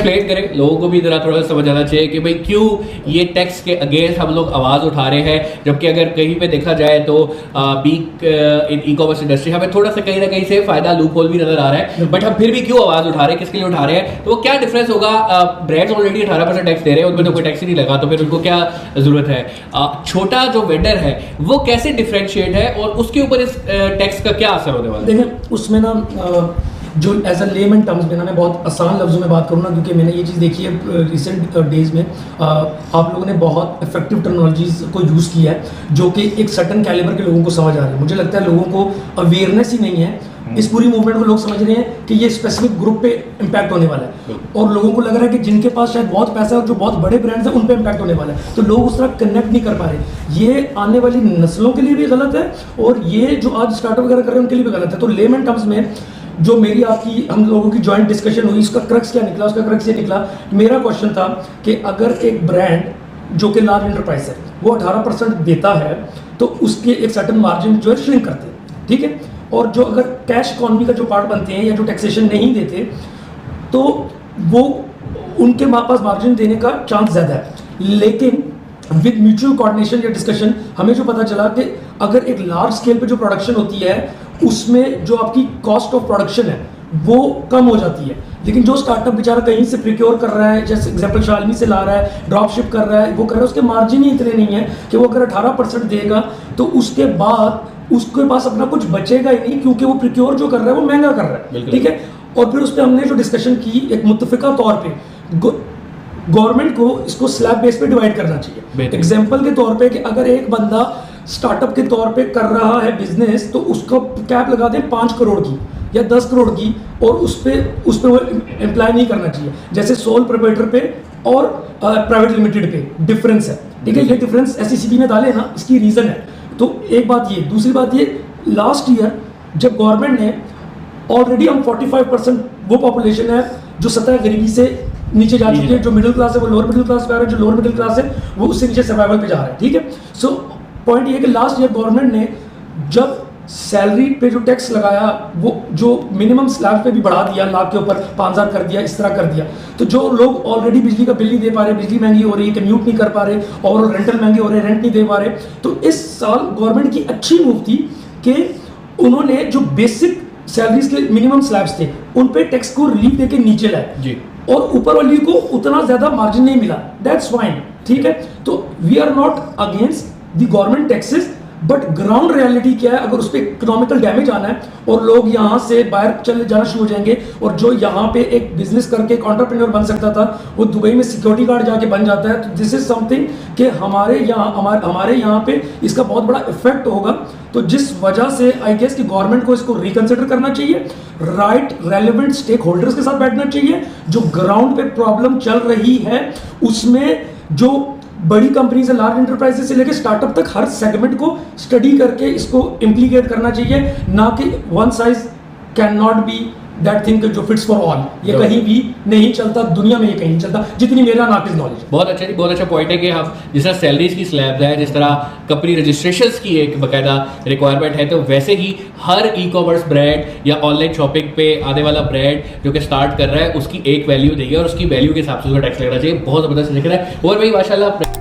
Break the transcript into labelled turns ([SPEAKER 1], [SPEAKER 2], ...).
[SPEAKER 1] Explain करें, लोगों को भी जरा थोड़ा समझ आना चाहिए कि भाई क्यों ये टैक्स के अगेंस्ट हम लोग आवाज़ उठा रहे हैं, जबकि अगर कहीं पे देखा जाए तो बीक इन ई कॉमर्स इंडस्ट्री हमें थोड़ा सा कहीं ना कहीं से फायदा लूप होल भी नजर आ रहा है, बट हम फिर भी क्यों आवाज़ उठा रहे हैं, किसके लिए उठा रहे हैं, तो वो क्या डिफरेंस होगा। ब्रांड्स ऑलरेडी 18% टैक्स दे रहे हैं, उनमें तो कोई टैक्स ही नहीं लगा, तो फिर उनको क्या जरूरत है। छोटा जो वेंडर है वो कैसे डिफरेंशिएट है और उसके ऊपर इस टैक्स का क्या असर होने वाला है?
[SPEAKER 2] देखिए उसमें ना जो एज अ लेमन टर्म्स में ना मैं बहुत आसान लफ्ज़ों में बात करूँ ना, क्योंकि मैंने ये चीज़ देखी है रिसेंट डेज में, आप लोगों ने बहुत इफेक्टिव टेक्नोलॉजीज़ को यूज़ किया है जो कि एक सर्टन कैलिबर के लोगों को समझ आ रही है। मुझे लगता है लोगों को अवेयरनेस ही नहीं है, इस पूरी मूवमेंट को लोग समझ रहे हैं कि ये स्पेसिफिक ग्रुप पे इम्पैक्ट होने वाला है, और लोगों को लग रहा है कि जिनके पास शायद बहुत पैसा है और जो बहुत बड़े ब्रांड्स हैं उन पे इम्पैक्ट होने वाला है, तो लोग उस तरह कनेक्ट नहीं कर पा रहे। ये आने वाली नस्लों के लिए भी गलत है और ये जो आज स्टार्टअप वगैरह कर रहे हैं उनके लिए भी गलत है। तो लेमन टर्म्स में जो मेरी आपकी हम लोगों की जॉइंट डिस्कशन हुई, उसका क्रक्स क्या निकला, उसका क्रक्स ये निकला, मेरा क्वेश्चन था कि अगर एक ब्रांड जो कि लार्ज एंटरप्राइज है वो 18% देता है तो उसके एक सर्टन मार्जिन जो है श्रिंक करते हैं, ठीक है, और जो अगर कैश इकॉनमी का जो पार्ट बनते हैं या जो टैक्सेशन नहीं देते तो वो उनके पास मार्जिन देने का चांस ज़्यादा है। लेकिन विद म्यूचुअल कोऑर्डिनेशन या डिस्कशन हमें जो पता चला कि अगर एक लार्ज स्केल पे जो प्रोडक्शन होती है उसमें जो आपकी कॉस्ट ऑफ प्रोडक्शन है वो कम हो जाती है, लेकिन जो स्टार्टअप बेचारा कहीं से प्रिक्योर कर रहा है, जैसे एग्जांपल शालमी से ला रहा है, ड्रॉप शिप कर रहा है, वो कर रहा है, उसके मार्जिन ही इतने नहीं है कि वो अगर 18% देगा तो उसके बाद उसके पास अपना कुछ बचेगा ही नहीं, क्योंकि वो प्रिक्योर जो कर रहा है वो महंगा कर रहा है, ठीक है। और फिर उस पर हमने जो डिस्कशन की एक मुत्तफिका तौर पर गवर्नमेंट को इसको स्लैब बेस पे डिवाइड करना चाहिए। एग्जांपल के तौर पे कि अगर एक बंदा स्टार्टअप के तौर पे कर रहा है बिजनेस तो उसको कैप लगा दें 5 करोड़ की या 10 करोड़ की, और उस पे वो एम्प्लॉय नहीं करना चाहिए, जैसे सोल प्रोप्राइटर पे और प्राइवेट लिमिटेड पे डिफरेंस है, ठीक है। ये डिफरेंस SECB में डाले ना, इसकी रीज़न है। तो एक बात ये, दूसरी बात ये, लास्ट ईयर जब गवर्नमेंट ने ऑलरेडी हम 45% वो पॉपुलेशन है जो सतह गरीबी से नीचे जा चुकी है, जो मिडिल क्लास है वो लोअर मिडिल क्लास पे आ रहा है, जो लोअर मिडिल क्लास है वो उससे नीचे सर्वाइवल पे जा रहा है, ठीक है। सो पॉइंट ये है कि लास्ट ईयर गवर्नमेंट ने जब सैलरी पे जो टैक्स लगाया वो जो मिनिमम स्लैब पे भी बढ़ा दिया, लाख के ऊपर 5000 कर दिया, इस तरह कर दिया, तो जो लोग ऑलरेडी बिजली का बिल नहीं दे पा रहे, बिजली महंगी हो रही है, कम्यूट नहीं कर पा रहे, और रेंटल महंगे हो रहे, रेंट नहीं दे पा रहे, तो इस साल गवर्नमेंट की अच्छी मूव थी कि उन्होंने जो बेसिक सैलरीज के मिनिमम स्लैब्स थे उन पे टैक्स को रिलीफ देके नीचे लाए, और ऊपर वाली को उतना ज्यादा मार्जिन नहीं मिला, दैट्स फाइन, ठीक है। तो we are not against the government taxes, but ground reality क्या है, अगर उस पर इकोनॉमिकल डैमेज आना है और लोग यहाँ से बाहर चले जाना शुरू हो जाएंगे, और जो यहाँ पे एक बिजनेस करके एक एंटरप्रेन्योर बन सकता था वो दुबई में सिक्योरिटी गार्ड जाके बन जाता है, तो दिस इज समथिंग कि हमारे यहाँ पे इसका बहुत बड़ा इफेक्ट होगा। तो जिस वजह से आई गेस कि गवर्नमेंट को इसको रिकंसिडर करना चाहिए, राइट रेलेवेंट स्टेक होल्डर्स के साथ बैठना चाहिए, जो ग्राउंड पे प्रॉब्लम चल रही है उसमें जो बड़ी कंपनीज है, लार्ज एंटरप्राइजेस से लेकर स्टार्टअप तक हर सेगमेंट को स्टडी करके इसको इम्प्लीकेट करना चाहिए, ना कि one size can not be that thing जो फिट्स फॉर ऑल। ये कहीं भी नहीं चलता, दुनिया में ये कहीं नहीं चलता, जितनी मेरा नाकिस नॉलेज।
[SPEAKER 1] बहुत अच्छा जी, बहुत अच्छा पॉइंट है कि हम जिस तरह सैलरीज की स्लैब है, जिस तरह कंपनी रजिस्ट्रेशंस की एक बाकायदा रिक्वायरमेंट है, तो वैसे ही हर ई कॉमर्स ब्रांड या ऑनलाइन शॉपिंग पे आने वाला ब्रांड जो कि स्टार्ट कर रहा है उसकी एक वैल्यू देगी और उसकी वैल्यू के हिसाब से उसका टैक्स लगना चाहिए। बहुत ज़बरदस्त दिख रहा है। और भाई माशाल्लाह